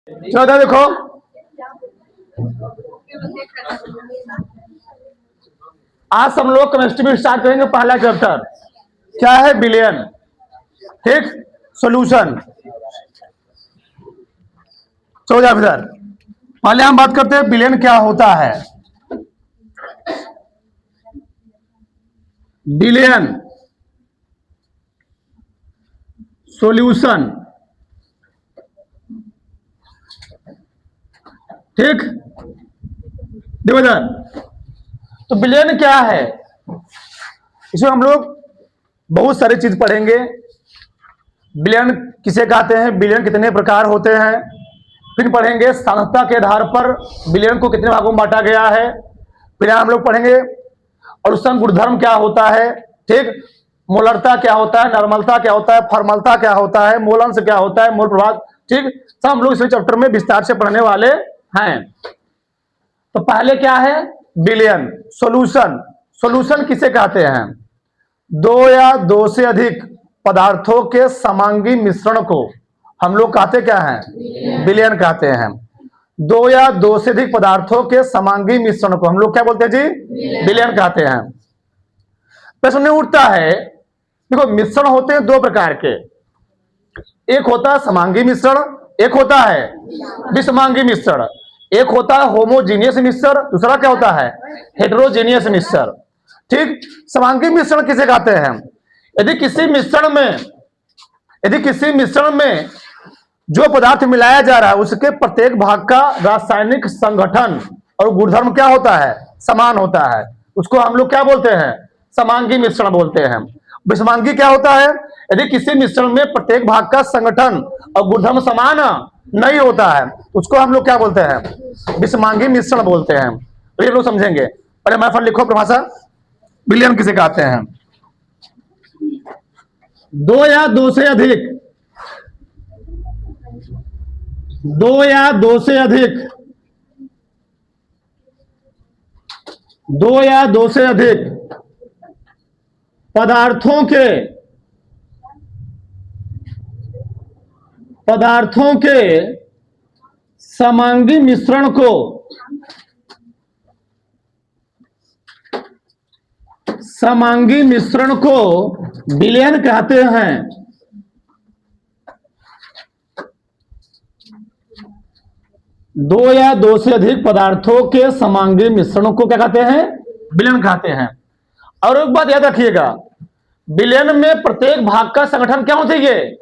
चलो देखो, आज हम लोग केमिस्ट्री में स्टार्ट करेंगे। पहला चैप्टर क्या है? बिलियन। ठीक, सॉल्यूशन। चलो जा इधर, पहले हम बात करते हैं बिलियन क्या होता है। बिलियन सॉल्यूशन, ठीक। देखो इधर, तो बिलियन क्या है? इसमें हम लोग बहुत सारी चीज पढ़ेंगे। बिलियन किसे कहते हैं, बिलियन कितने प्रकार होते हैं, फिर पढ़ेंगे सांख्यता के आधार पर बिलियन को कितने भागों में बांटा गया है। फिर हम लोग पढ़ेंगे और उसका गुणधर्म क्या होता है, ठीक। मोलरता क्या होता है, नॉर्मलता क्या होता है, फॉर्मलता क्या होता है, मोलंश क्या होता है, मोल प्रभाव, ठीक। सब हम लोग इस चैप्टर में विस्तार से पढ़ने वाले हैं। तो पहले क्या है? Billion solution. सॉल्यूशन किसे कहते हैं? दो या दो से अधिक पदार्थों के समांगी मिश्रण को हम लोग कहते क्या हैं? बिलियन कहते हैं। दो या दो से अधिक पदार्थों के समांगी मिश्रण को हम लोग क्या बोलते हैं जी? बिलियन कहते हैं। प्रश्न उठता है, देखो मिश्रण होते हैं दो प्रकार के, एक होता है समांगी मिश्रण, एक होता है विषमांगी मिश्रण। एक होता है होमोजीनियस मिश्रण, दूसरा क्या होता है? हेटेरोजीनियस मिश्रण, ठीक। समांगी मिश्रण किसे कहते हैं? यदि किसी मिश्रण में जो पदार्थ मिलाया जा रहा है उसके प्रत्येक भाग का रासायनिक संगठन और गुणधर्म क्या होता है? समान होता है, उसको हम लोग क्या बोलते हैं? समांगी मिश्रण बोलते हैं। विषमांगी क्या होता है? यदि किसी मिश्रण में प्रत्येक भाग का संगठन और गुणधर्म समान नहीं होता है उसको हम लोग क्या बोलते हैं? विषमांगी मिश्रण बोलते हैं। तो ये लोग समझेंगे। पहले मैं फिर लिखो परिभाषा, बिलियन किसे कहते हैं? दो या दो से अधिक, दो या दो से अधिक, दो या दो से अधिक पदार्थों के समांगी मिश्रण को बिलियन कहते हैं। दो या दो से अधिक पदार्थों के समांगी मिश्रणों को क्या कहते हैं? बिलियन कहते हैं। और एक बात याद रखिएगा, बिलियन में प्रत्येक भाग का संगठन क्या होना चाहिए?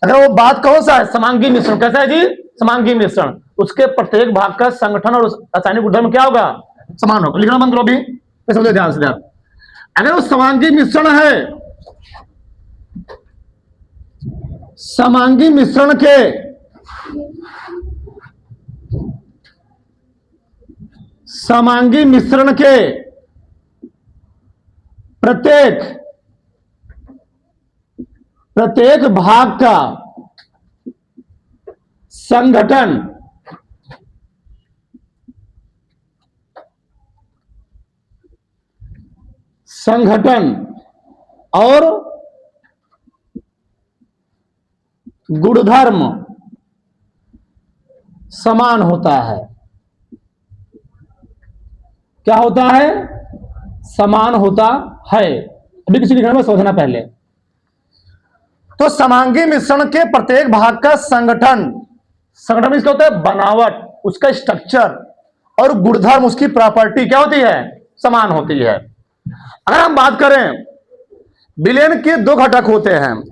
अगर वो बात कौन सा है? समांगी मिश्रण। कैसा है जी? समांगी मिश्रण। उसके प्रत्येक भाग का संगठन और रासायनिक गुणधर्म क्या होगा? समान होगा। लिखना बंद करो अभी, समझो ध्यान से। अगर वो समांगी मिश्रण है, समांगी मिश्रण के प्रत्येक भाग का संगठन और गुणधर्म समान होता है। क्या होता है? समान होता है। अभी किसी लिखने में समझना पहले। तो समांगी मिश्रण के प्रत्येक भाग का संगठन इसका होता है बनावट, उसका स्ट्रक्चर और गुणधर्म, उसकी प्रॉपर्टी क्या होती है? समान होती है। अगर हम बात करें, बिलियन के दो घटक होते हैं,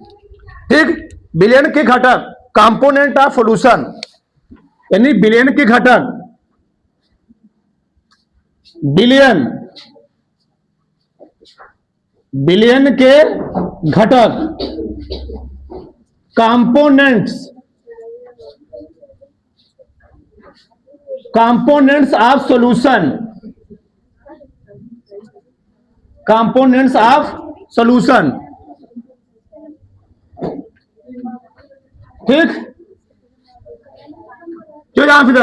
ठीक। बिलियन के घटक कंपोनेंट ऑफ सॉल्यूशन, यानी बिलियन के घटक, बिलियन के घटक कंपोनेंट्स ऑफ सॉल्यूशन, ठीक। जो यहां फिर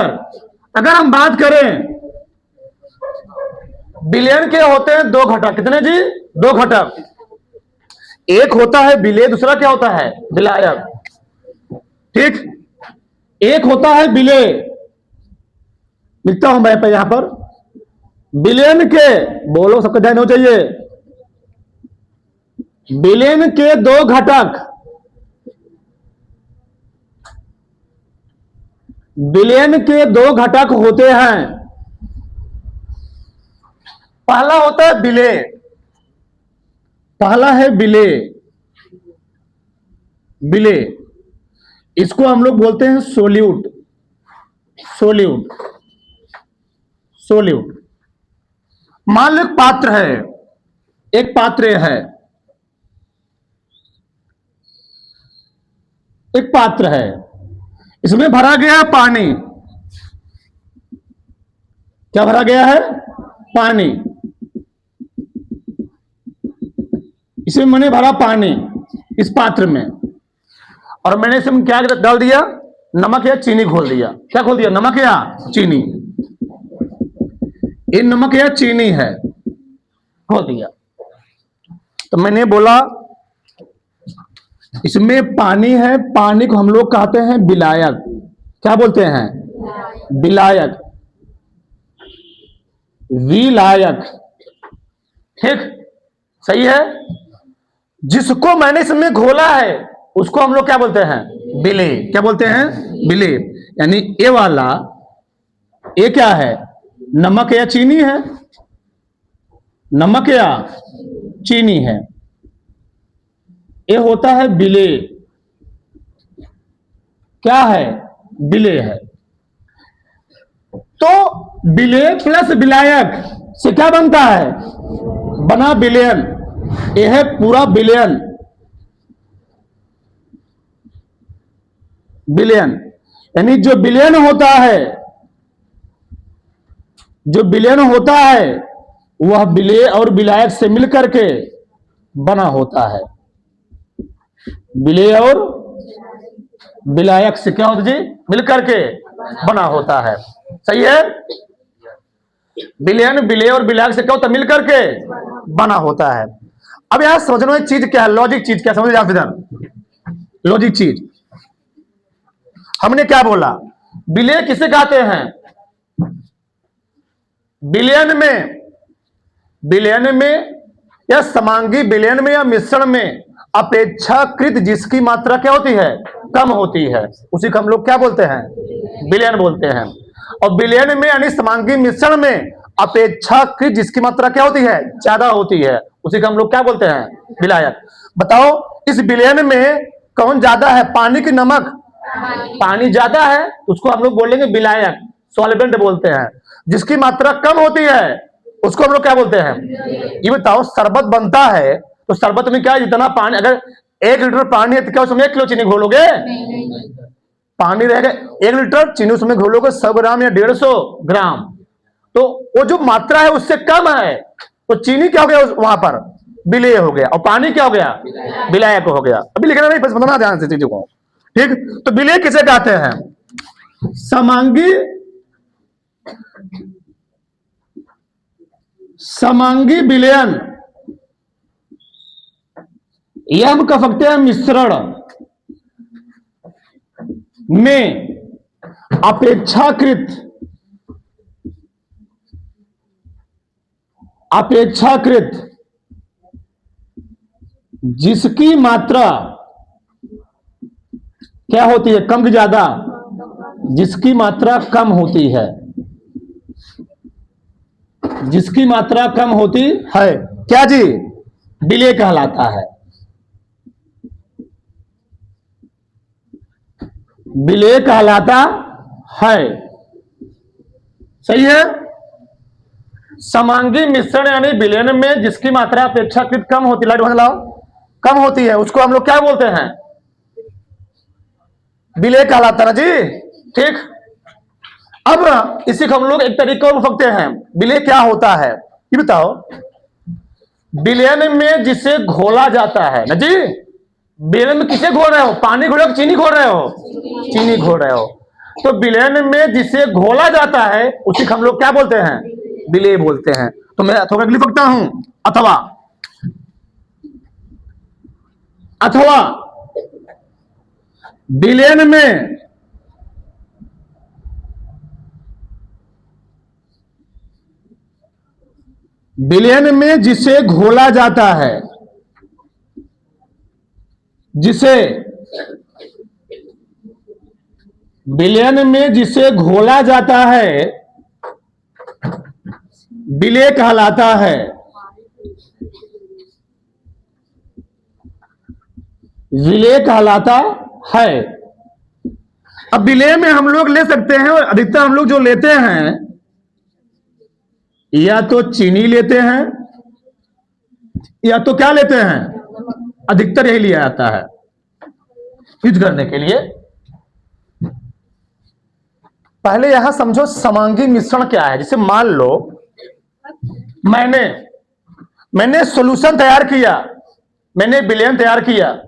अगर हम बात करें, बिलियन के होते हैं दो घटक। कितने जी? दो घटक। एक होता है विलेय, दूसरा क्या होता है? विलायक, ठीक। एक होता है विलेय, लिखता हूं मैं यहां पर, विलयन के, बोलो सबका ध्यान हो चाहिए, विलयन के दो घटक, विलयन के दो घटक होते हैं। पहला होता है विलेय, पहला है विलेय, विलेय, इसको हम लोग बोलते हैं सोल्यूट, सोल्यूट, सोल्यूट। मान लो एक पात्र है, एक पात्र है, एक पात्र है, इसमें भरा गया है पानी, क्या भरा गया है? पानी, इसमें मैंने भरा पानी इस पात्र में, और मैंने इसमें क्या डाल दिया? नमक या चीनी घोल दिया। क्या घोल दिया? नमक या चीनी। ये नमक या चीनी है, घोल दिया। तो मैंने बोला इसमें पानी है, पानी को हम लोग कहते हैं विलायक। क्या बोलते हैं? विलायक, विलायक, ठीक, सही है। जिसको मैंने इसमें घोला है उसको हम लोग क्या बोलते हैं? विलेय। क्या बोलते हैं? विलेय। यानी ये वाला, ये क्या है? नमक या चीनी है, नमक या चीनी है, ये होता है विलेय। क्या है? विलेय है। तो विलेय प्लस विलायक से क्या बनता है? बना विलयन। यह है पूरा विलयन, विलयन। यानी जो विलयन होता है, जो विलयन होता है वह विलेय और विलायक से मिलकर के बना होता है। विलेय और विलायक से क्या होता है जी? मिलकर के बना होता है। सही है। विलयन विलेय और विलायक से क्या होता है? मिलकर के बना होता है। अब यहां समझना एक चीज क्या है, लॉजिक चीज क्या, समझ इधर लॉजिक चीज। हमने क्या बोला? विलेय किसे कहते हैं? विलयन में, विलयन में या समांगी विलयन में या मिश्रण में अपेक्षाकृत जिसकी मात्रा क्या होती है? कम होती है, उसी को हम लोग क्या बोलते हैं? विलयन बोलते हैं। और विलयन में यानी समांगी मिश्रण में अपेक्षाकृत जिसकी मात्रा क्या होती है? ज्यादा होती है, उसी को हम लोग क्या बोलते हैं? विलायक। बताओ इस विलयन में कौन ज्यादा है? पानी की नमक? पानी ज्यादा है, उसको हम लोग बोलेंगे विलायक, सॉल्वेंट बोलते हैं। जिसकी मात्रा कम होती है उसको हम लोग क्या बोलते हैं? ये बताओ, शरबत बनता है तो शरबत में क्या है? जितना पानी, अगर 1 लीटर पानी है तो क्या उसमें 1 किलो चीनी घोलोगे? पानी रहेगा 1 लीटर, चीनी उसमें घोलोगे 100 ग्राम या 150 ग्राम। तो वो जो मात्रा है उससे कम है, तो चीनी क्या हो गया? वहां पर विलेय हो गया, और पानी क्या हो गया? विलायक हो गया। अभी लिखना नहीं, बस बताना ध्यान से चीजों को, ठीक। तो विलेय किसे कहते हैं? समांगी, समांगी विलयन, यह हम कह सकते हैं मिश्रण में अपेक्षाकृत, अपेक्षाकृत जिसकी मात्रा क्या होती है? कम की ज्यादा? जिसकी मात्रा कम होती है, जिसकी मात्रा कम होती है, क्या जी? विलेय कहलाता है। विलेय कहलाता है, सही है। समांगी मिश्रण यानी विलयन में जिसकी मात्रा अपेक्षाकृत कम होती, लाइट बंद लाओ, कम होती है, उसको हम लोग क्या बोलते हैं? विलेय कहलाता है जी, ठीक। अब इसी को हम लोग एक तरीके और सकते हैं। विलेय क्या होता है ये बताओ। विलयन में जिसे घोला जाता है ना जी, विलयन में किसे घोल रहे हो? पानी घोल रहे हो, चीनी घोल रहे हो? चीनी घोल रहे हो। तो विलयन में जिसे घोला जाता है उसी को हम लोग क्या बोलते हैं? विलेय बोलते हैं। तो मैं थोड़ा लिख सकता हूं, अथवा, अथवा विलयन में विलयन में जिसे घोला जाता है, जिसे विलयन में जिसे घोला जाता है विलेय कहलाता है। विलेय कहलाता है। अब विलेय में हम लोग ले सकते हैं, और अधिकतर हम लोग जो लेते हैं या तो चीनी लेते हैं या तो क्या लेते हैं, अधिकतर यही लिया जाता है यूज करने के लिए। पहले यहां समझो समांगी मिश्रण क्या है। जैसे मान लो मैंने सॉल्यूशन तैयार किया, मैंने विलयन तैयार किया,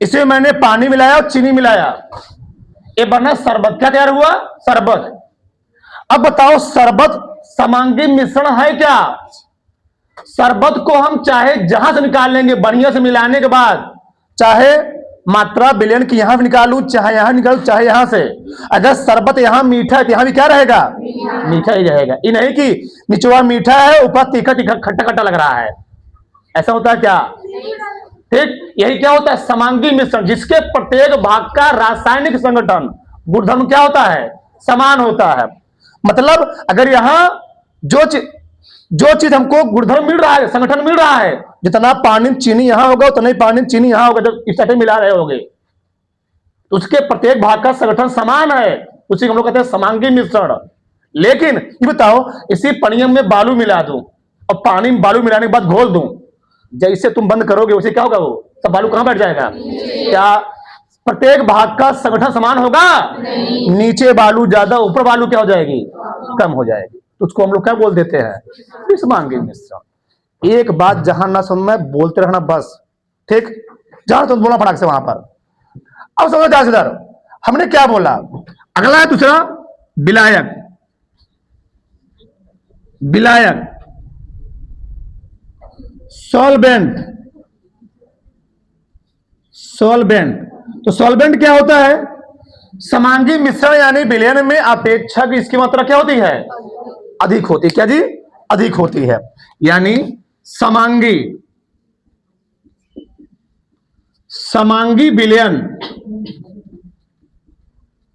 इसमें मैंने पानी मिलाया और चीनी मिलाया, ये बना शरबत। क्या तैयार हुआ, शरबत। अब बताओ शरबत समांगी मिश्रण है क्या? शरबत को हम चाहे जहां से निकाल लेंगे, बढ़िया से मिलाने के बाद, चाहे मात्रा विलयन की यहां भी निकालू, चाहे यहां निकालू, चाहे यहां से। अगर शरबत यहां मीठा है तो यहां भी क्या रहेगा, मीठा ही रहेगा। ये नहीं कि निचवा मीठा है ऊपर तीखा तीखा खट्टा खट्टा लग रहा है, ऐसा होता है क्या? ठीक, यही क्या होता है, समांगी मिश्रण, जिसके प्रत्येक भाग का रासायनिक संगठन गुणधर्म क्या होता है, समान होता है। मतलब अगर यहां जो चीज हमको गुणधर्म मिल रहा है, संगठन मिल रहा है, जितना पानी चीनी यहां होगा उतना ही पानी चीनी यहां होगा, जब इकट्ठे मिला रहे होगे तो उसके प्रत्येक भाग का संगठन समान है, उसी को हम लोग कहते हैं समांगी मिश्रण। लेकिन ये बताओ, इसी पनियम में बालू मिला दूं और पानी में बालू मिलाने के बाद घोल दूं, जैसे तुम बंद करोगे उसे क्या होगा, वो सब बालू कहां बैठ जाएगा? क्या प्रत्येक भाग का संगठन समान होगा? नीचे बालू ज्यादा, ऊपर बालू क्या हो जाएगी, कम हो जाएगी। तो उसको हम लोग क्या बोल देते हैं, समांगी मिश्रण। एक बात जहां ना सुन में बोलते रहना बस, ठीक? जहां तुम बोला फटाक से वहां पर। अब समझो ध्यान से इधर, हमने क्या बोला? अगला है दूसरा विलायक। विलायक, सॉल्वेंट। सॉल्वेंट, तो सॉल्वेंट क्या होता है? समांगी मिश्रण यानी विलयन में अपेक्षक इसकी मात्रा क्या होती है, अधिक होती है। क्या जी, अधिक होती है। यानी समांगी विलयन,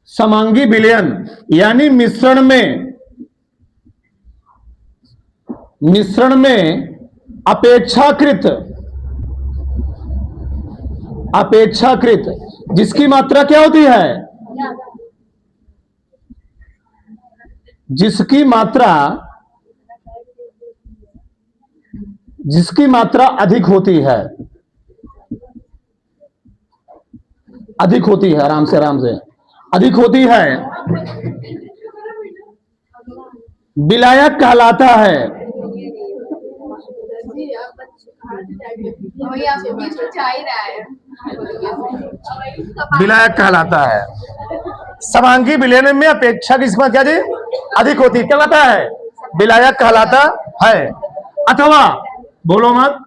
समांगी विलयन यानी मिश्रण में अपेक्षाकृत जिसकी मात्रा क्या होती है, जिसकी मात्रा अधिक होती है, अधिक होती है, आराम से अधिक होती है, विलायक कहलाता है। विलायक कहलाता है। समांगी विलयन में अपेक्षा की इसमें क्या जी, अधिक होती है, क्या कहलाता है, विलायक कहलाता है। अथवा बोलो मत,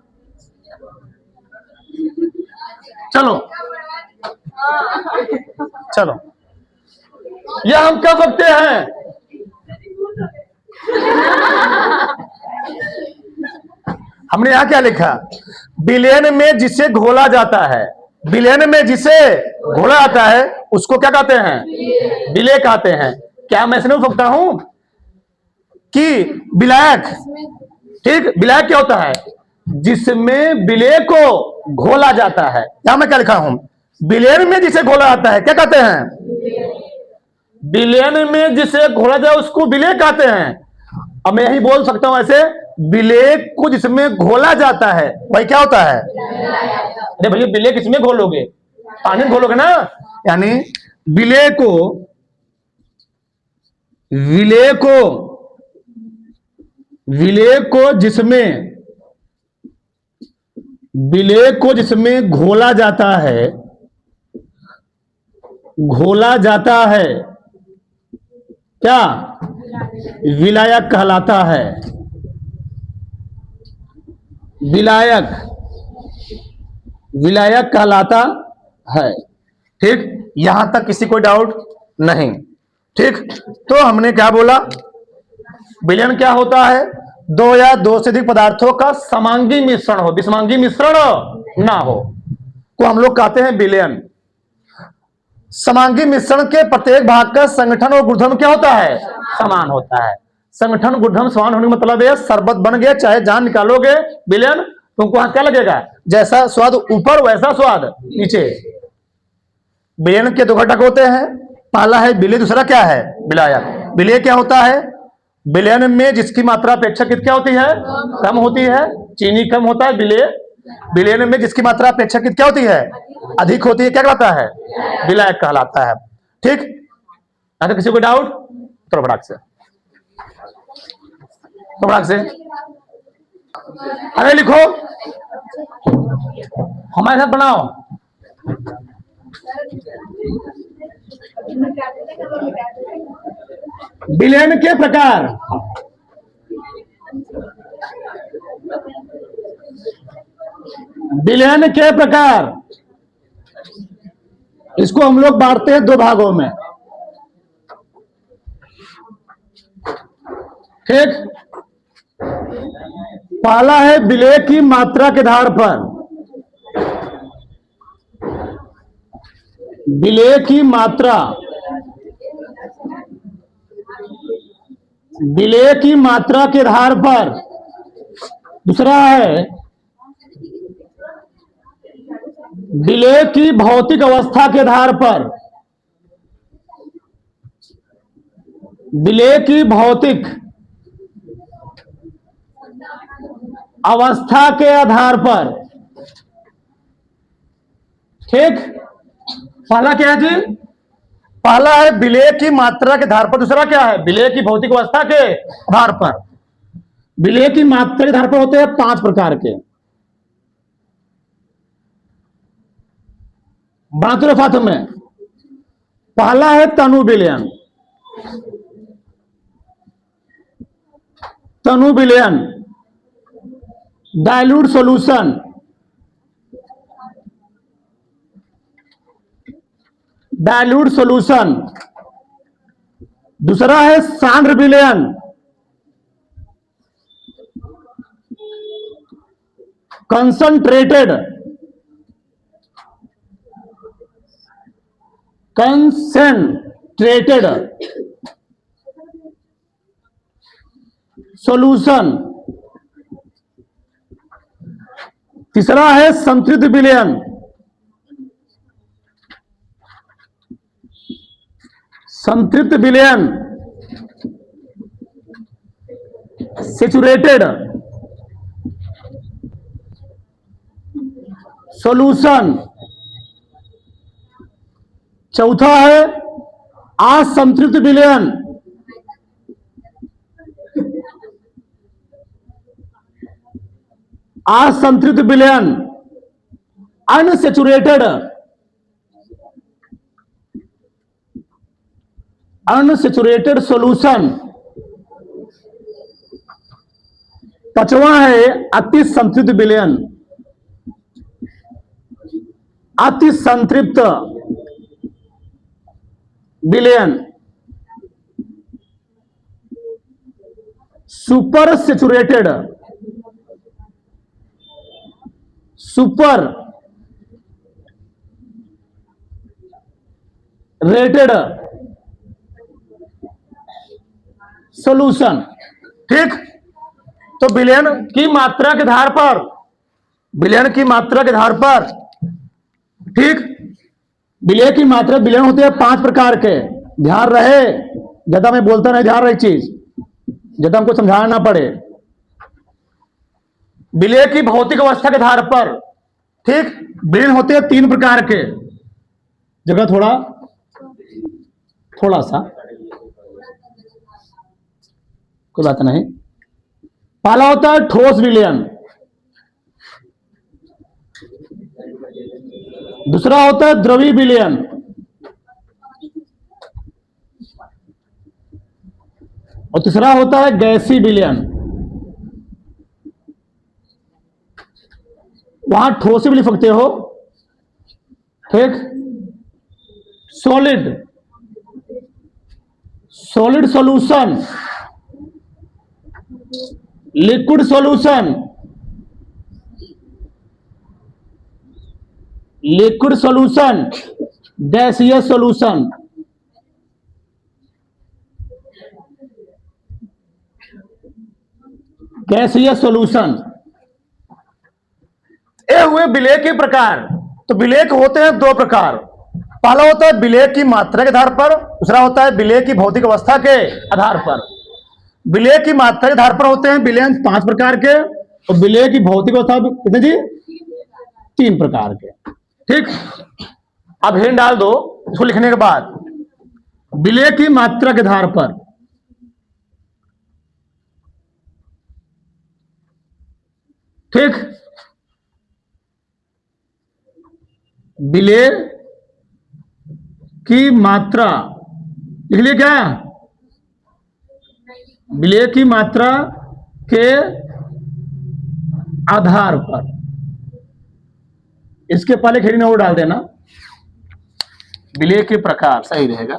चलो यह हम कह सकते हैं हमने यहां क्या लिखा, विलयन में जिसे घोला जाता है, विलयन में जिसे घोला जाता है उसको क्या कहते हैं, विलेय कहते हैं। क्या मैं समझ सकता हूं कि विलायक, ठीक, विलायक क्या होता है, जिसमें विलेय को घोला जाता है। यहां मैं क्या लिखा हूं, विलयन में जिसे घोला जाता है क्या कहते हैं, विलयन में जिसे घोला जाए उसको विलेय कहते हैं। अब मैं यही बोल सकता हूं ऐसे, विलेय को जिसमें घोला जाता है वही क्या होता है, अरे भैया विलेय किसमें घोलोगे, पानी में घोलोगे ना। यानी विलेय को जिसमें घोला जाता है क्या, विलायक कहलाता है। विलायक कहलाता है। ठीक, यहां तक किसी को डाउट नहीं? ठीक, तो हमने क्या बोला, विलयन क्या होता है, दो या दो से अधिक पदार्थों का समांगी मिश्रण हो, विषमांगी मिश्रण ना हो, को हम लोग कहते हैं विलयन। समांगी मिश्रण के प्रत्येक भाग का संगठन और गुणधर्म क्या होता है? समान होता है। संगठन गुणधर्म समान होने का मतलब है शरबत बन गया, चाहे जान निकालोगे विलयन, तुमको वहां क्या लगेगा? जैसा स्वाद ऊपर वैसा स्वाद नीचे। विलयन के दो घटक होते हैं, पहला है विलय, दूसरा क्या है? विलायक। विलय क्या होता है? विलयन में जिसकी मात्रा अपेक्षाकृत क्या होती है? कम होती है, चीनी कम होता है। विलयन में जिसकी मात्रा अपेक्षाकृत क्या होती है? अधिक होती है, क्या कहलाता है? विलायक कहलाता है। ठीक, अगर किसी को डाउट तो फटाक से अरे लिखो, हमारे साथ बनाओ। विलयन के प्रकार। विलयन के प्रकार, इसको हम लोग बांटते हैं दो भागों में। ठीक, पहला है विलय की मात्रा के आधार पर। विलय की मात्रा, विलय की मात्रा के आधार पर। दूसरा है विलय की भौतिक अवस्था के आधार पर। विलय की भौतिक अवस्था के आधार पर। ठीक, पहला क्या है जी? पहला है विलय की मात्रा के आधार पर, दूसरा क्या है? विलय की भौतिक अवस्था के आधार पर। विलय की मात्रा के आधार पर होते हैं 5 प्रकार के। बातुरफात में पहला है तनु विलयन। तनु विलयन, डाइल्यूट सॉल्यूशन। Dilute solution. दूसरा है सांद्र विलयन। Concentrated, concentrated solution. तीसरा है संतृप्त विलयन। संतृप्त विलयन, सैचुरेटेड सॉल्यूशन। चौथा है असंतृप्त विलयन। असंतृप्त विलयन, अनसैचुरेटेड, अनसैचुरेटेड सॉल्यूशन। पांचवा है अति संतृप्त विलयन। अति संतृप्त विलयन, super saturated, super rated solution. ठीक, तो विलयन की मात्रा के आधार पर, विलयन की मात्रा के आधार पर, ठीक, विलय की मात्रा, विलयन होते हैं 5 प्रकार के। ध्यान रहे, ज्यादा मैं बोलता नहीं, ध्यान रहे चीज, ज्यादा हमको समझाना ना पड़े। विलय की भौतिक अवस्था के आधार पर, ठीक, विलयन होते हैं 3 प्रकार के। जगह थोड़ा सा, कोई बात नहीं। पहला होता है ठोस विलयन। दूसरा होता है द्रवी विलयन। और तीसरा होता है गैसी विलयन। वहां ठोस भी लिख सकते हो, ठीक। Solid, solid solution, liquid solution, liquid solution, गैसीय सॉल्यूशन, गैसीय सॉल्यूशन। ये हुए विलेय के प्रकार। तो विलेय होते हैं दो प्रकार। पहला होता है विलेय की मात्रा के आधार पर, दूसरा होता है विलेय की भौतिक अवस्था के आधार पर। विलेय की मात्रा के आधार पर होते हैं विलयन 5 प्रकार के, और विलेय की भौतिक अवस्था कितने जी? 3 प्रकार के। ठीक, अब हेड डाल दो इसको लिखने के बाद। विलेय की मात्रा के आधार पर, ठीक, विलेय की मात्रा लिख लिया क्या? विलेय की मात्रा के आधार पर, इसके पहले हेडिंग और डाल देना। विलेय के प्रकार सही रहेगा,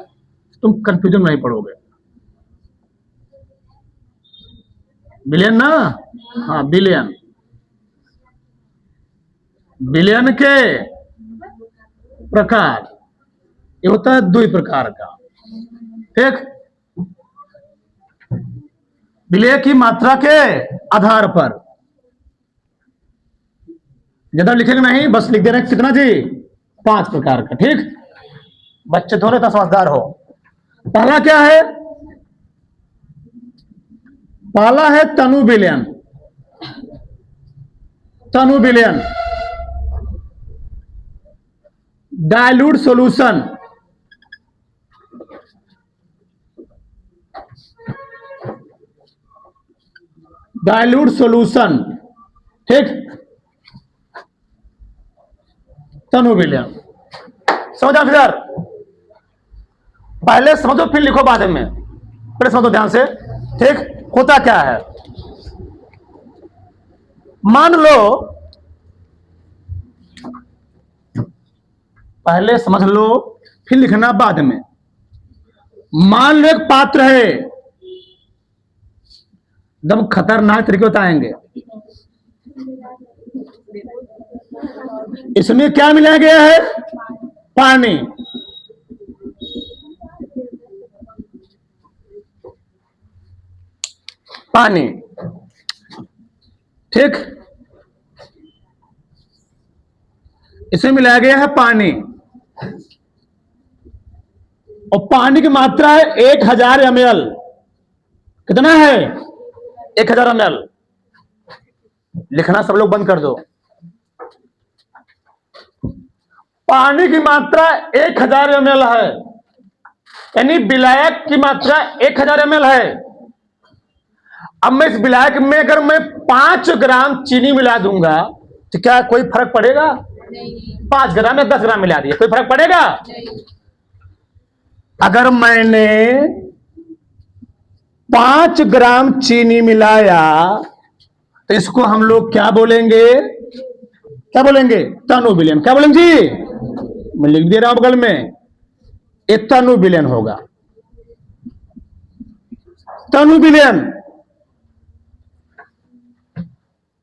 तुम कंफ्यूजन नहीं पड़ोगे। विलयन ना, हाँ विलयन, विलयन के प्रकार ये होता है 2 प्रकार का। ठीक, विलेय की मात्रा के आधार पर, ज्यादा लिखेंगे नहीं, बस लिख दे रहे हैं कितना जी? 5 प्रकार का। ठीक, बच्चे थोड़े तो समझदार हो। पहला क्या है? पहला है तनु विलयन। तनु विलयन, डाइल्यूट सॉल्यूशन, डाइल्यूट सॉल्यूशन। ठीक, तनु विलयन समझा? फिर पहले समझो फिर लिखो बाद में, पहले समझो ध्यान से। ठीक, होता क्या है? मान लो, पहले समझ लो फिर लिखना बाद में। मान लो एक पात्र है, एकदम खतरनाक तरीके बताएंगे। इसमें क्या मिलाया गया है? पानी। पानी, ठीक, इसमें मिलाया गया है पानी, और पानी की मात्रा है 1000 ml। कितना है? 1000 ml। लिखना सब लोग बंद कर दो। पानी की मात्रा 1000 ml है, यानी विलायक की मात्रा 1000 ml है। अब मैं इस विलायक में अगर मैं 5 ग्राम चीनी मिला दूंगा तो क्या कोई फर्क पड़ेगा? नहीं। 5 ग्राम या 10 ग्राम मिला दिया, कोई फर्क पड़ेगा? नहीं। अगर मैंने 5 ग्राम चीनी मिलाया तो इसको हम लोग क्या बोलेंगे? क्या बोलेंगे? तनु विलयन। क्या बोलेंगे जी? मैं लिख दे रहा हूं बगल में, एक तनु विलयन होगा। तनु विलयन,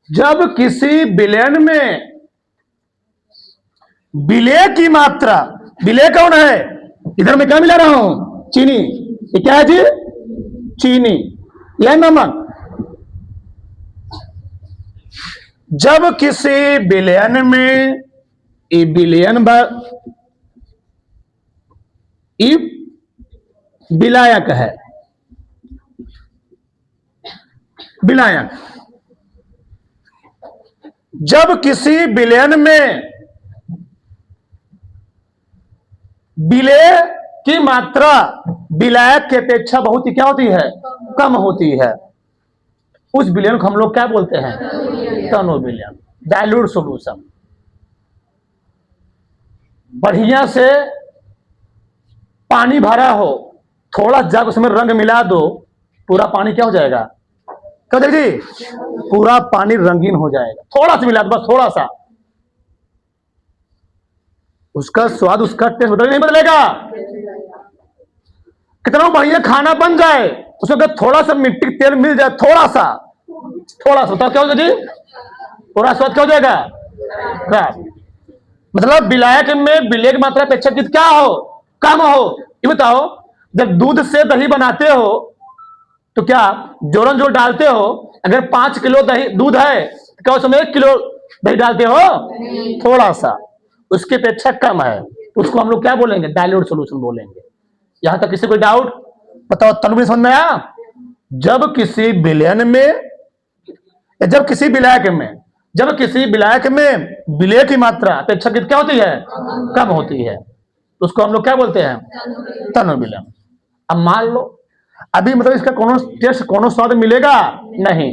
जब किसी विलयन में विलेय की मात्रा, विलेय कौन है? इधर मैं क्या मिला रहा हूं? चीनी। ये क्या है जी? चीनी या नमक। जब किसी विलयन में विलयन विलायक है, विलायक, जब किसी विलयन में विलेय की मात्रा विलायक की अपेक्षा बहुत ही क्या होती है? कम होती है, उस विलयन को हम लोग क्या बोलते हैं? तनु विलयन, डाइल्यूट सॉल्यूशन। बढ़िया से पानी भरा हो, थोड़ा जग उसमें रंग मिला दो, पूरा पानी क्या हो जाएगा? क्या हो जाएगा जी? पूरा पानी रंगीन हो जाएगा। थोड़ा सा मिला दो, बस थोड़ा सा, उसका स्वाद, उसका टेस्ट बदल नहीं बदलेगा। कितना बढ़िया खाना बन जाए, उसमें अगर थोड़ा सा मिट्टी तेल मिल जाए, थोड़ा सा, थोड़ा सा, तो क्या होगा जी? पूरा स्वाद क्या हो जाएगा? खराब। मतलब विलायक में विलेय की मात्रा अपेक्षाकृत क्या हो? कम हो। ये बताओ, जब दूध से दही बनाते हो तो क्या जोरन जोर डालते हो? अगर 5 किलो दही दूध है तो क्या उसमें 1 किलो दही डालते हो? थोड़ा सा, उसकी अपेक्षा कम है, उसको हम लोग क्या बोलेंगे? डाइल्यूट सॉल्यूशन बोलेंगे। यहां तक किसी को डाउट? बताओ, तनु समझ में आया? जब किसी विलयन में या जब किसी विलायक में विलेय की मात्रा अपेक्षाकृत क्या होती है? कम होती है, तो उसको हम लोग क्या बोलते हैं? तनु विलयन। अब मान लो अभी मतलब इसका कोनो टेस्ट, कोनो स्वाद मिलेगा नहीं।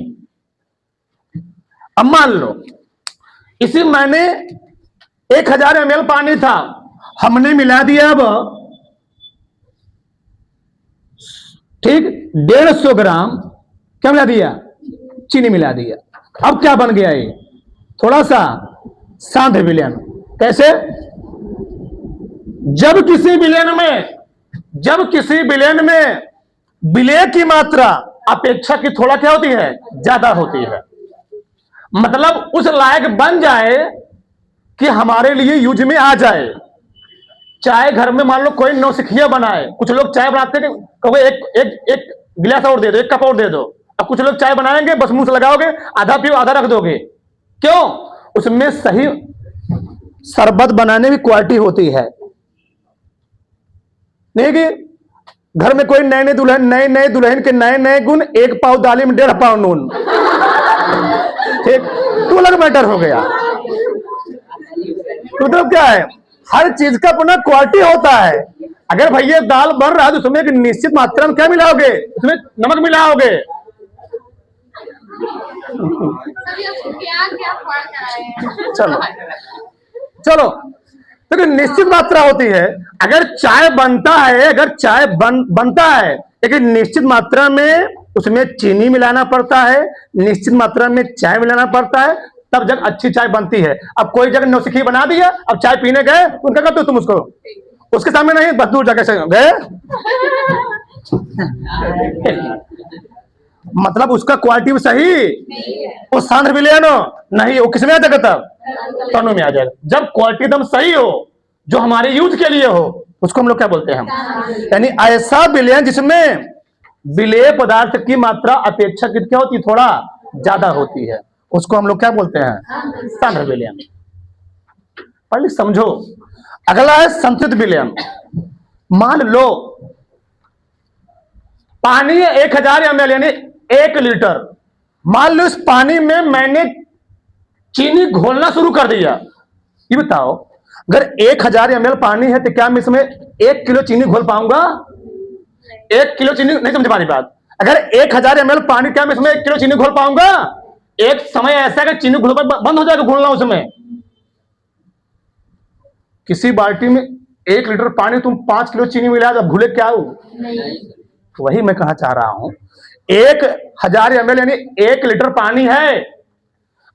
अब मान लो इसी मैंने 1000 ml पानी था, हमने मिला दिया अब ठीक 150 ग्राम क्या मिला दिया? चीनी मिला दिया। अब क्या बन गया ये? थोड़ा सा सांद्र विलयन। कैसे? जब किसी विलयन में विलेय की मात्रा अपेक्षा की थोड़ा क्या होती है? ज्यादा होती है। मतलब उस लायक बन जाए कि हमारे लिए यूज में आ जाए। चाय घर में मान लो कोई नौसिखिया बनाए, कुछ लोग चाय बनाते हैं कहो एक गिलास और दे दो, 1 कप और दे दो। अब कुछ लोग चाय बनाएंगे, बस मुंह से लगाओगे, आधा पियो आधा रख दोगे। क्यों? उसमें सही शरबत बनाने की क्वालिटी होती है। नहीं कि घर में कोई नए नए दुल्हन के नए नए गुण, 1 पाव दाली में 1.5 पाव नून, ठीक, तो अलग मैटर हो गया। तो क्या है, हर चीज का अपना क्वालिटी होता है। अगर भैया दाल बन रहा है तो उसमें एक निश्चित मात्रा में क्या मिलाओगे? उसमें नमक मिलाओगे। चलो चलो, तो निश्चित मात्रा होती है। अगर चाय बनता है एक निश्चित मात्रा में उसमें चीनी मिलाना पड़ता है, निश्चित मात्रा में चाय मिलाना पड़ता है, तब जब अच्छी चाय बनती है। अब कोई जगह नौसिखी बना दिया, अब चाय पीने गए, उनका कहते हो तुम उसके सामने नहीं, बस दूर जाकर गए मतलब उसका क्वालिटी सही, वो सांद्र विलयन नहीं, वो किसमें आ जाएगा? तब तनु में आ जाएगा। जब क्वालिटी एकदम सही हो, जो हमारे यूज के लिए हो, उसको हम लोग क्या बोलते हैं? यानी ऐसा विलयन जिसमें विलेय पदार्थ की मात्रा अपेक्षाकृत क्या होती है? थोड़ा ज्यादा होती है, उसको हम लोग क्या बोलते हैं? सांद्र विलयन। पहले समझो। अगला है संतृप्त विलयन। मान लो पानी 1000 ml यानी 1 लीटर, मान लो इस पानी में मैंने चीनी घोलना शुरू कर दिया। ये बताओ, अगर 1000 ml पानी है तो क्या मैं इसमें 1 किलो चीनी घोल पाऊंगा? 1 किलो चीनी नहीं समझ पानी बात। अगर 1000 ml पानी, क्या मैं इसमें 1 किलो चीनी घोल पाऊंगा? एक समय ऐसा है कि चीनी घोल बंद हो जाएगा घोलना उसमें। किसी बाल्टी में 1 लीटर पानी तुम 5 किलो चीनी मिला तो घुले क्या हो? वही मैं कहना चाह रहा हूं। 1000 ml यानी 1 लीटर पानी है,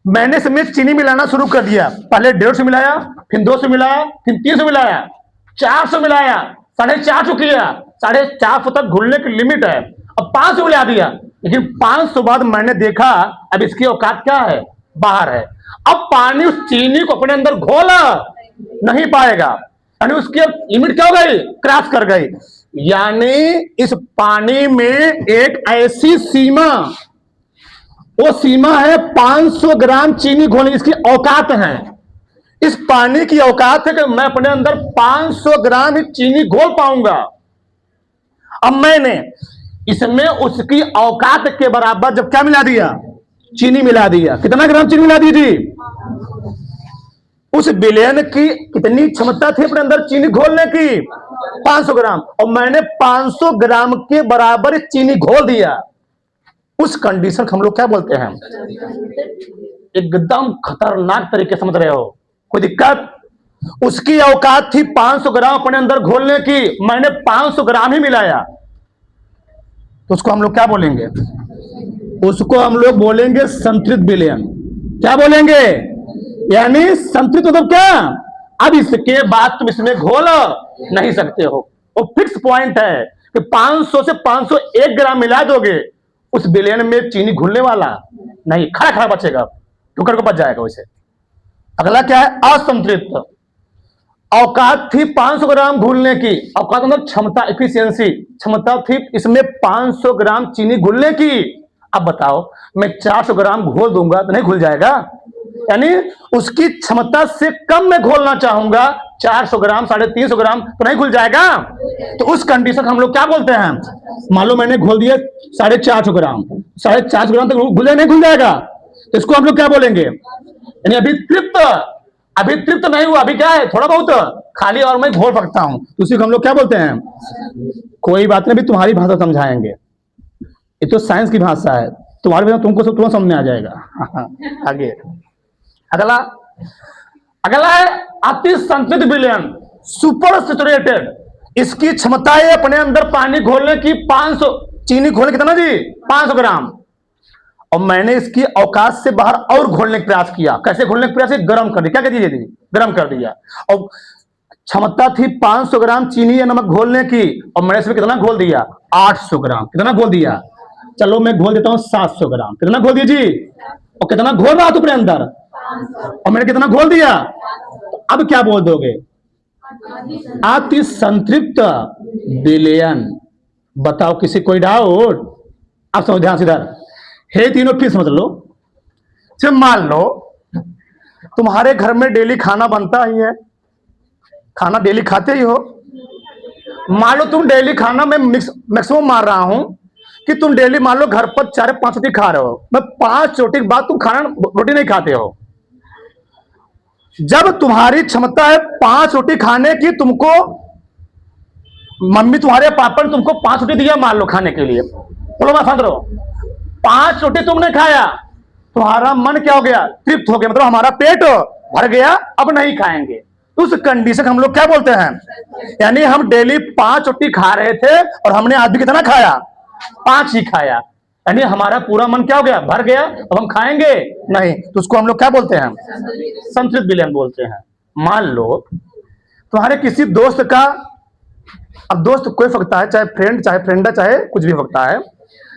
मैंने इसमें चीनी मिलाना शुरू कर दिया। पहले 150 मिलाया, फिर 200 मिलाया, फिर 300 मिलाया, 400 मिलाया, 450 किया, 450 तक घुलने की लिमिट है। अब 500 मिला दिया, लेकिन 500 बाद मैंने देखा अब इसकी औकात क्या है? बाहर है। अब पानी उस चीनी को अपने अंदर घोला नहीं पाएगा, यानी उसकी लिमिट क्या हो गई? क्रॉस कर गई। यानी इस पानी में एक ऐसी सीमा, वो सीमा है 500 ग्राम चीनी घोलने, इसकी औकात है। इस पानी की औकात है कि मैं अपने अंदर 500 ग्राम ही चीनी घोल पाऊंगा। अब मैंने इसमें उसकी औकात के बराबर जब क्या मिला दिया? चीनी मिला दिया। कितना ग्राम चीनी मिला दी थी? उस विलयन की कितनी क्षमता थी अपने अंदर चीनी घोलने की? 500 ग्राम। और मैंने 500 ग्राम के बराबर चीनी घोल दिया। उस कंडीशन को हम लोग क्या बोलते हैं? एकदम खतरनाक तरीके समझ रहे हो? कोई दिक्कत? उसकी औकात थी 500 ग्राम अपने अंदर घोलने की, मैंने 500 ग्राम ही मिलाया, तो उसको हम लोग क्या बोलेंगे? उसको हम लोग बोलेंगे संतृप्त विलयन। क्या बोलेंगे? यानी संतृप्त मतलब क्या? अब इसके बाद तुम इसमें घोल नहीं सकते हो। वो फिक्स पॉइंट है कि 500 से 501 ग्राम मिला दोगे, उस विलयन में चीनी घुलने वाला नहीं, खड़ा खड़ा बचेगा, ठोकर को बच जाएगा वैसे। अगला क्या है, असंतृप्त। औकात थी 500 ग्राम घुलने की, औकात मतलब क्षमता, एफिशिएंसी, क्षमता थी इसमें 500 ग्राम चीनी घुलने की। अब बताओ मैं 400 ग्राम घोल दूंगा तो नहीं घुल जाएगा? यानी उसकी क्षमता से कम मैं घोलना चाहूंगा, 400 ग्राम 350 ग्राम तो नहीं घुल जाएगा। तो उस कंडीशन हम लोग क्या बोलते हैं, मान लो मैंने घोल दिया 450 ग्राम, 450 ग्राम तक घुल नहीं घुल जाएगा, तो इसको हम लोग क्या बोलेंगे, यानी अभी तृप्त, अभी तृप्त नहीं हुआ, अभी क्या है थोड़ा बहुत खाली और मैं घोल सकता हूं, तो उसी को हम लोग क्या बोलते हैं। कोई बात नहीं, अभी तुम्हारी भाषा समझाएंगे, ये तो साइंस की भाषा है, तुम्हारी भाषा तुमको सब तुरंत समझ में आ जाएगा। आगे अगला, अगला है अति संतृप्त विलयन, सुपर सैचुरेटेड। इसकी क्षमता है अपने अंदर पानी घोलने की 500, चीनी घोलने कितना जी 500 ग्राम, और मैंने इसकी औकात से बाहर और घोलने का प्रयास किया। कैसे घोलने का प्रयास? गर्म कर दिया, क्या कहती है, गर्म कर दिया, और क्षमता थी 500 ग्राम चीनी या नमक घोलने की, और मैंने इसमें कितना घोल दिया 800 ग्राम। कितना घोल दिया? चलो मैं घोल देता हूं 700 ग्राम। कितना घोल दिया जी? और कितना घोल रहा तुम्हारे अंदर, और मैंने कितना घोल दिया। तो अब क्या बोल दोगे? अति संतृप्त विलयन। बताओ किसी कोई डाउट? अब समझ ध्यान सीधा हे तीनों फिर समझ लो। जब मान लो तुम्हारे घर में डेली खाना बनता ही है, खाना डेली खाते ही हो, मान लो तुम डेली खाना में मैक्सिमम मार रहा हूं कि तुम डेली मान लो घर पर 4-5 रोटी खा रहे हो, मैं 5 रोटी के बाद तुम खाना रोटी नहीं खाते हो। जब तुम्हारी क्षमता है 5 रोटी खाने की, तुमको मम्मी तुम्हारे पापा ने तुमको 5 रोटी दिया मान लो खाने के लिए, बोलो मैं समझ रहा हूं, 5 रोटी तुमने खाया, तुम्हारा मन क्या हो गया? तृप्त हो गया, मतलब हमारा पेट भर गया, अब नहीं खाएंगे। उस कंडीशन हम लोग क्या बोलते हैं, यानी हम डेली 5 रोटी खा रहे थे और हमने आज भी कितना खाया? 5 ही खाया, यानी हमारा पूरा मन क्या हो गया? भर गया, अब हम खाएंगे नहीं, तो उसको हम लोग क्या बोलते हैं? संतृप्त विलयन बोलते हैं। मान लो तुम्हारे किसी दोस्त का, अब दोस्त कोई सकता है, चाहे फ्रेंड, चाहे फ्रेंडा, चाहे कुछ भी सकता है,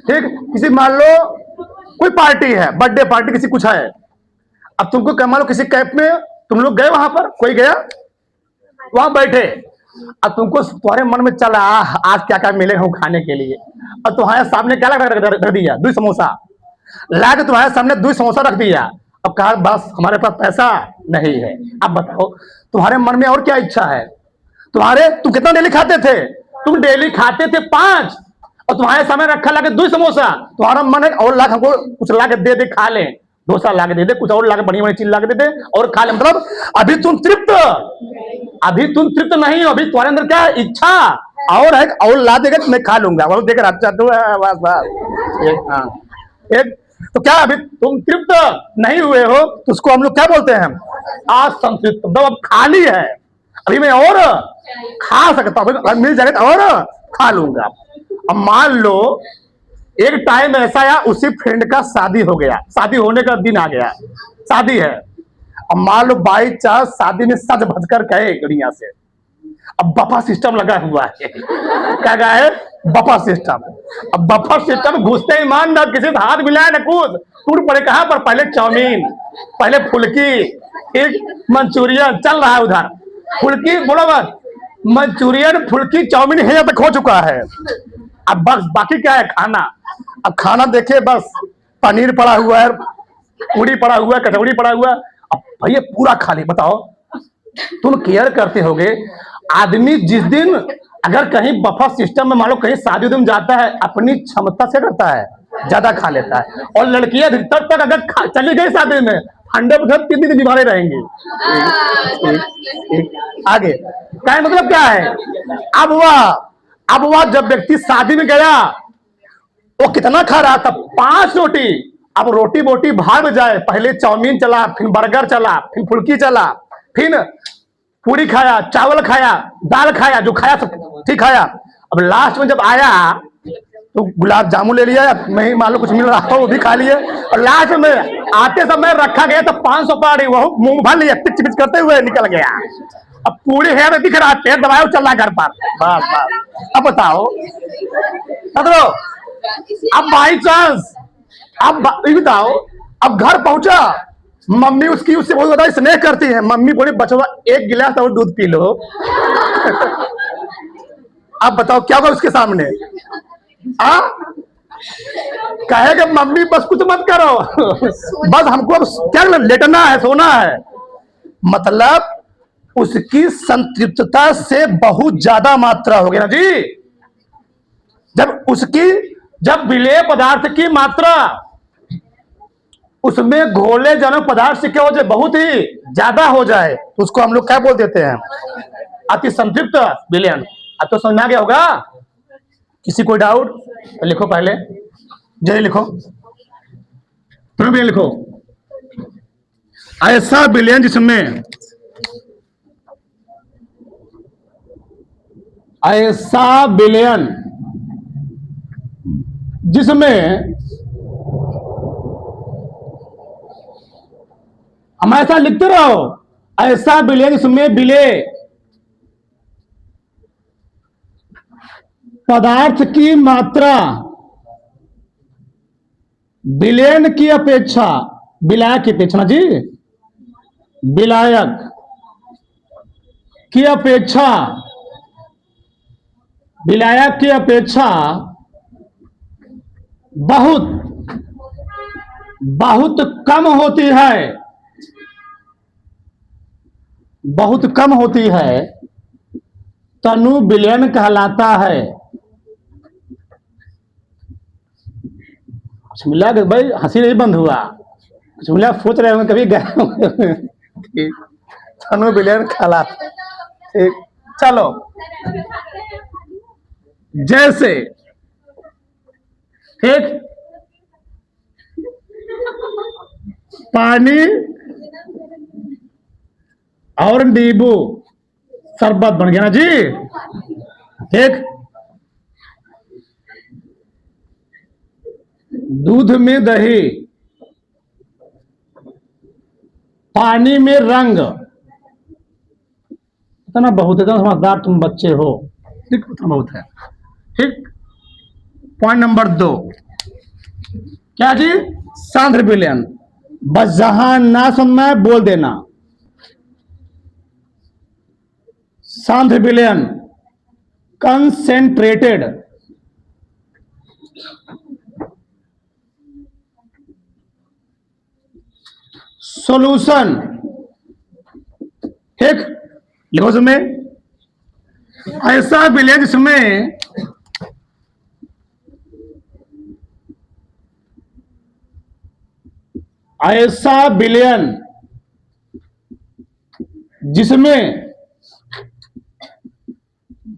ठीक, किसी मान लो कोई पार्टी है, बर्थडे पार्टी किसी कुछ है, अब तुमको क्या, मान लो किसी कैंप में तुम लोग गए, वहां पर कोई गया, वहां बैठे, अब तुमको तुम्हारे मन में चला आज क्या क्या मिलेगा खाने के लिए, और तुम्हारे सामने क्या रख दिया? 2 समोसा ला के तुम्हारे सामने 2 समोसा रख दिया, अब कहा बस हमारे पास पैसा नहीं है। अब बताओ तुम्हारे मन में और क्या इच्छा है? तुम कितना डेली खाते थे? तुम डेली खाते थे 5, और तुम्हारे सामने रखा ला के 2 समोसा, तुम्हारा मन है और ला हमको कुछ ला के दे दे, खा ले, डोसा ला के दे दे, कुछ और ला के बढ़िया चीज ला के दे दे और खा ले, मतलब अभी तुम तृप्त, अभी तुम तृप्त नहीं हो, अभी तुम्हारे अंदर क्या है? इच्छा और है, और ला देगा तो मैं खा लूंगा, वो देकर अच्छा तो बस बस एक, तो क्या अभी तुम तृप्त नहीं हुए हो, तो उसको हम लोग क्या बोलते हैं? असंतृप्त, मतलब अब खाली है, अभी मैं और खा सकता हूं, मिल जाएगा और खा लूंगा। अब मान लो एक टाइम ऐसा आया, उसी फ्रेंड का शादी हो गया, शादी होने का दिन आ गया, शादी है, अब मान लो बाई चांस शादी में सज भज कर गए दुनिया से, अब बफा सिस्टम लगा हुआ है, क्या गया है? बफा सिस्टम। अब बफा सिस्टम घुसते ही मान ना किसी से हाथ मिलाया ना कुछ, टूट पड़े कहां पर? पहले चाउमीन, पहले फुल्की, एक मंचूरियन चल रहा है उधर, फुल्की बोलो बस, मंचूरियन फुल्की चाउमीन है तक हो चुका है, अब बस बाकी क्या है? खाना। अब खाना देखे बस पनीर पड़ा हुआ है, पूरी पड़ा हुआ है, कचौड़ी पड़ा हुआ है, अब भैया पूरा खा ली। बताओ तुम केयर करते होगे? आदमी जिस दिन अगर कहीं बफा सिस्टम में मान लो कहीं शादी में जाता है, अपनी क्षमता से करता है, ज्यादा खा लेता है, और लड़कियां अधिकतर तक अगर चली गई शादी में 100% 3 दिन बीमारी रहेंगी। आगे क्या मतलब क्या है? अब वह जब व्यक्ति शादी में गया, वो कितना खा रहा था? 5 रोटी। अब रोटी बोटी भाग जाए, पहले चाउमीन चला, फिर बर्गर चला, फिर फुल्की चला, फिर पूरी खाया, चावल खाया, दाल खाया, जो खाया सब ठीक खाया। अब लास्ट में जब आया तो गुलाब जामुन ले लिया, नहीं मान लो कुछ मिल रहा था वो भी खा लिए, और लास्ट में आते समय रखा गया तो 500 पाड़ी, वो मुंह भर लिया, पिच पिच करते हुए निकल गया। अब पूरी है दिख रहा, पेट दबाया चल रहा घर पर, बस बस। अब बताओ मतलब, अब बाई चांस, अब बताओ अब घर पहुंचा, मम्मी उसकी उससे बहुत ज्यादा स्नेह करती है। मम्मी बोली बचवा एक गिलास और दूध पी लो। अब बताओ क्या होगा उसके सामने? आ कहेगा मम्मी बस कुछ मत करो, बस हमको अब क्या लेटना है, सोना है। मतलब उसकी संतृप्तता से बहुत ज्यादा मात्रा हो गई ना जी। जब विलेय पदार्थ की मात्रा उसमें घोले जाने पदार्थ से क्या हो जाए, बहुत ही ज्यादा हो जाए, तो उसको हम लोग क्या बोल देते हैं? अति संतृप्त विलयन। अब तो समझ में आ गया होगा। किसी कोई डाउट तो लिखो, पहले जल्दी लिखो, तुरंत लिखो। ऐसा विलयन जिसमें ऐसा विलयन जिसमें हम ऐसा लिखते रहो, ऐसा विलयन जिसमें विलेय पदार्थ की मात्रा विलयन की अपेक्षा, विलायक की अपेक्षा जी, विलायक की अपेक्षा, विलायक की अपेक्षा बहुत बहुत कम होती है, बहुत कम होती है, तनु विलयन कहलाता है। मिला कि भाई हंसी नहीं बंद हुआ, मिला सोच रहे होंगे कभी गए। तनु विलयन कहलाता। ठीक, चलो। जैसे ठीक, पानी और नींबू शरबत बन गया ना जी। ठीक, दूध में दही, पानी में रंग। इतना बहुत, इतना समझदार तुम बच्चे हो। ठीक, इतना बहुत है। ठीक, पॉइंट नंबर 2 क्या जी? सांद्र विलयन। बस जहां ना सुनना है बोल देना। सांद्र विलयन, कंसेंट्रेटेड सॉल्यूशन। ठीक, लिखो इसमें ऐसा विलयन जिसमें ऐसा विलयन जिसमें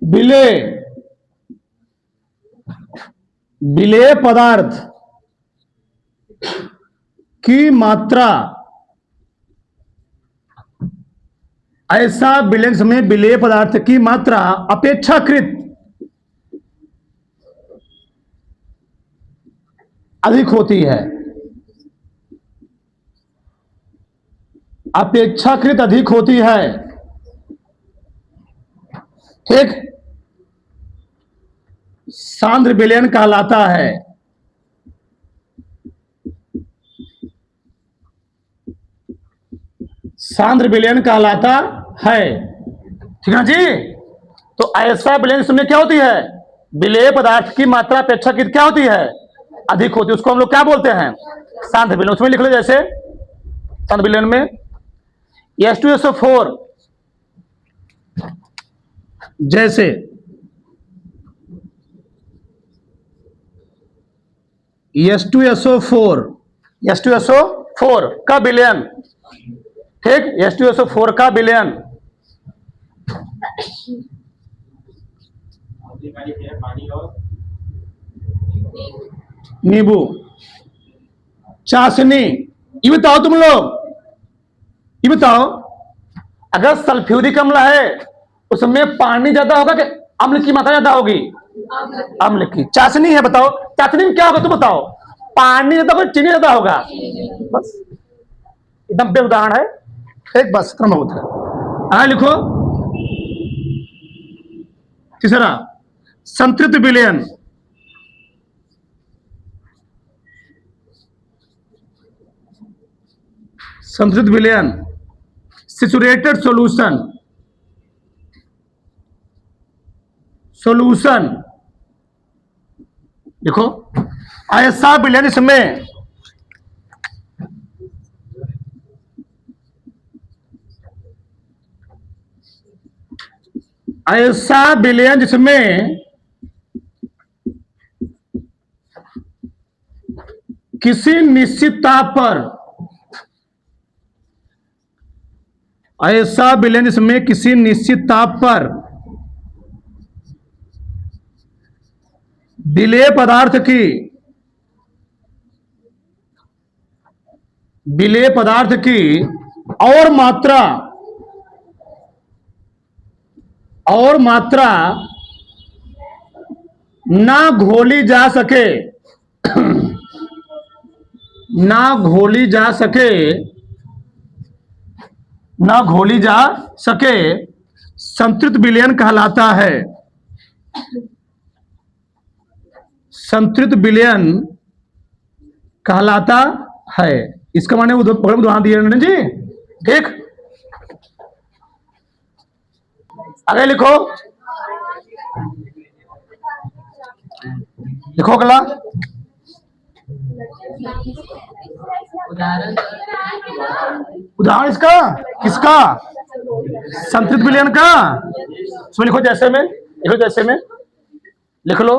विलेय विलेय पदार्थ की मात्रा, ऐसा विलयन में विलेय पदार्थ की मात्रा अपेक्षाकृत अधिक होती है, अपेक्षाकृत अधिक होती है। ठीक, सांद्र विलयन कहलाता है। सांद्र विलयन कहलाता है। ठीक है जी। तो ऐसा विलयन इसमें क्या होती है? विलेय पदार्थ की मात्रा अपेक्षाकृत क्या होती है? अधिक होती है। उसको हम लोग क्या बोलते हैं? सांद्र विलयन। उसमें लिख लो, जैसे सांद्र विलयन में H2SO4, जैसे H2SO4, H2SO4 का विलयन। ठीक, H2SO4 का विलयन नींबू, चाशनी। ये बताओ तुम लोग, ये बताओ, अगर सल्फ्यूरिक अम्ल है उसमें पानी ज्यादा होगा कि अम्ल की मात्रा ज्यादा होगी? अम्ल की। चाशनी है, बताओ चाशनी में क्या होगा? तुम बताओ, पानी ज्यादा होगा चीनी ज्यादा होगा? बस एकदम बे उदाहरण है। एक बस इतना बहुत है। आगे लिखो तीसरा, संतृप्त विलयन। संतुलित विलयन, सैचुरेटेड सॉल्यूशन, सॉल्यूशन देखो ऐसा विलयन इसमें ऐसा विलयन जिसमें किसी निश्चित ताप पर, ऐसा विलयन जिसमें किसी निश्चित ताप पर विलेय पदार्थ की, विलेय पदार्थ की और मात्रा ना घोली जा सके, ना घोली जा सके, ना घोली जा सके संतृप्त विलयन कहलाता है। संतृप्त विलयन कहलाता है। इसका माने उदाहरण दिए जी। ठीक, आगे लिखो, लिखो अगला उदाहरण इसका, किसका? संतृप्त विलयन का। इसमें लिखो जैसे में, लिखो जैसे में, लिख लो।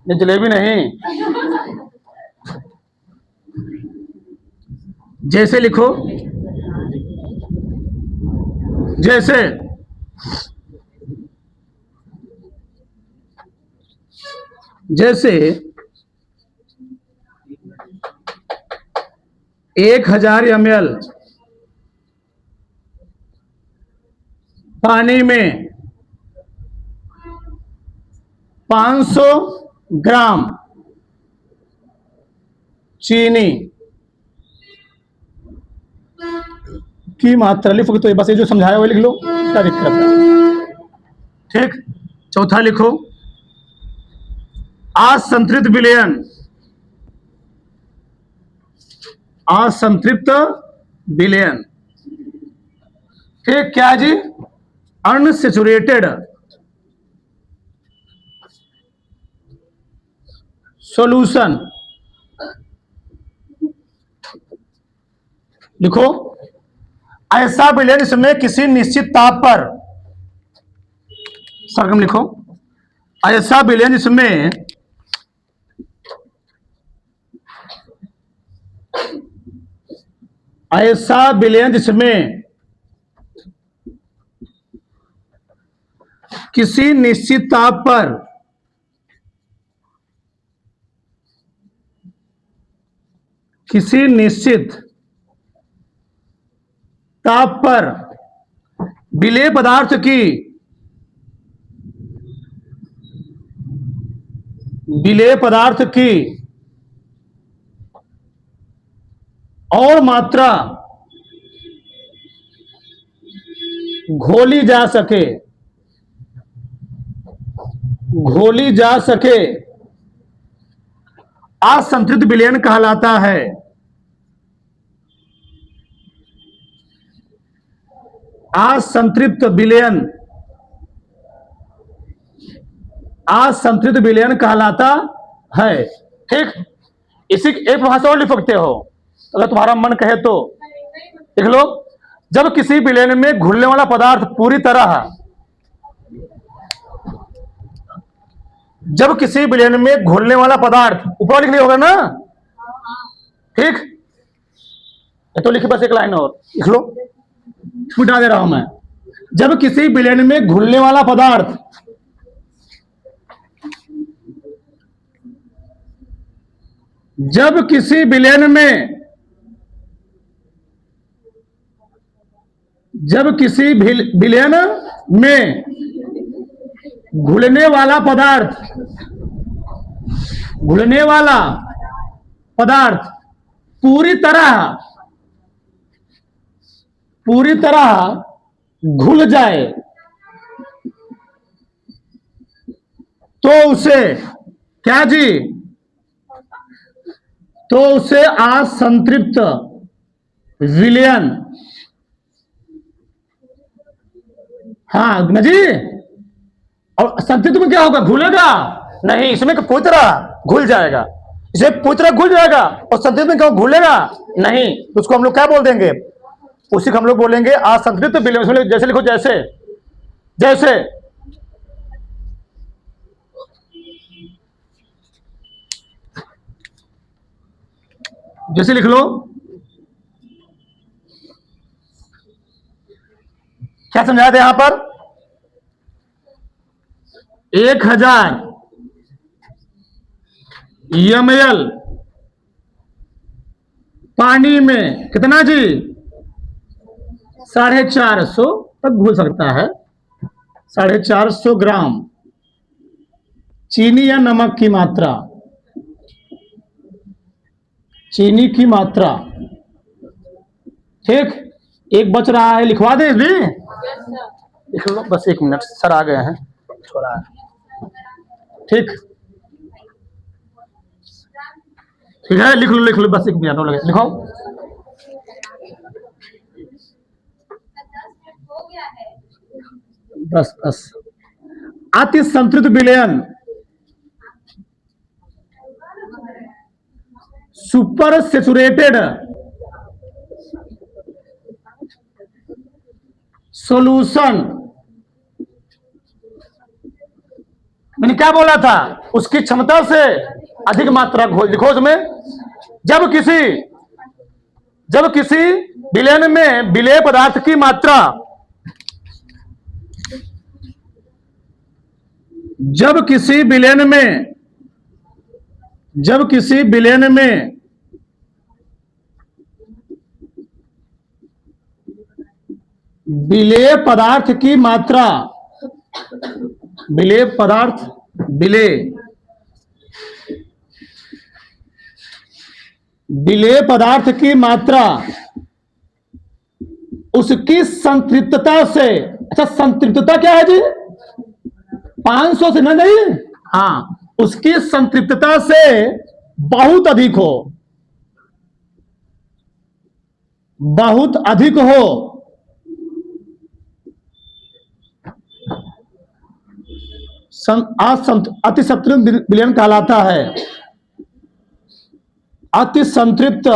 ये जलेबी नहीं, जैसे लिखो, जैसे जैसे 1000 ml पानी में 500 ग्राम चीनी की मात्रा लिखोगे तो बस ये जो समझाया वो लिख लो, क्या दिक्कत है। ठीक, चौथा लिखो असंतृप्त विलयन, असंतृप्त विलयन। ठीक, क्या जी? Unsaturated solution. लिखो ऐसा विलयन इसमें किसी निश्चित ताप पर, सरगम लिखो, ऐसा विलयन इसमें ऐसा विलयन जिसमें किसी निश्चित ताप पर किसी निश्चित ताप पर विलेय पदार्थ की, विलेय पदार्थ की और मात्रा घोली जा सके, घोली जा सके असंतृप्त विलयन कहलाता है। असंतृप्त विलयन, असंतृप्त विलयन कहलाता है। ठीक, इसी एक भाषा और लिख सकते हो अगर तुम्हारा मन कहे तो। देख लो, जब किसी विलयन में घुलने वाला पदार्थ पूरी तरह, जब किसी विलयन में घुलने वाला पदार्थ, ऊपर लिख लिया होगा ना। ठीक, तो लिखिए बस एक लाइन और लिख लो, मिटा दे रहा हूं मैं। जब किसी विलयन में घुलने वाला पदार्थ जब किसी विलयन में जब किसी विलयन में घुलने वाला पदार्थ, घुलने वाला पदार्थ पूरी तरह घुल जाए तो उसे क्या जी? तो उसे असंतृप्त विलयन, हाँ ना जी। और संतृप्त में क्या होगा? घुलेगा नहीं, इसमें पूरी तरह घुल जाएगा, इसे पूरी तरह घुल जाएगा। और संतृप्त में क्या घुलेगा नहीं, तो उसको हम लोग क्या बोल देंगे? उसी को हम लोग बोलेंगे असंतृप्त विलयन। जैसे लिखो, जैसे जैसे जैसे लिख लो। क्या समझाया था यहां पर? 1000 ml पानी में कितना जी? 450 तक घुल सकता है। 450 ग्राम चीनी या नमक की मात्रा, चीनी की मात्रा, ठीक। एक बच रहा है, लिखवा दे जी। लिख लो बस, 1 मिनट, सर आ गए हैं, थोड़ा, ठीक ठीक है, लिख लो बस, 1 मिनट और लगे, लिखो। बस बस। अति संतृप्त विलयन, सुपर सेचुरेटेड सॉल्यूशन। मैंने क्या बोला था? उसकी क्षमता से अधिक मात्रा घोल, लिखो उसमें। जब किसी विलयन में विलेय पदार्थ की मात्रा, जब किसी विलयन में विलेय पदार्थ की मात्रा, विलेय पदार्थ, विलेय पदार्थ की मात्रा उसकी संतृप्तता से, अच्छा संतृप्तता क्या है जी? 500 से नहीं, हाँ, उसकी संतृप्तता से बहुत अधिक हो, बहुत अधिक हो, अति संतृप्त विलयन कहलाता है। अति संतृप्त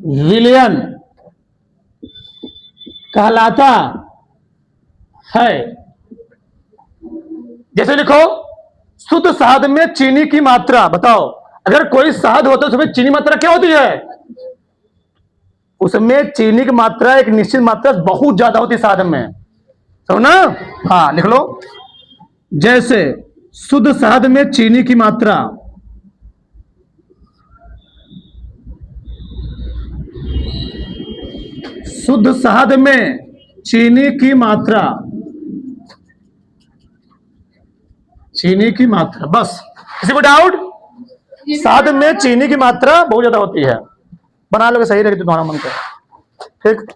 विलयन कहलाता है। जैसे लिखो, शुद्ध शहद में चीनी की मात्रा, बताओ, अगर कोई शहद होता है उसमें चीनी मात्रा क्या होती है? उसमें चीनी की मात्रा एक निश्चित मात्रा बहुत ज्यादा होती है शहद में, समझना? हाँ, लिख लो। जैसे शुद्ध शहद में चीनी की मात्रा, शुद्ध शहद में चीनी की मात्रा, चीनी की मात्रा, बस। किसी को डाउट? शहद में चीनी की मात्रा बहुत ज्यादा होती है। बना लोगे, सही रहेगी तो तुम्हारा मन करे, ठीक।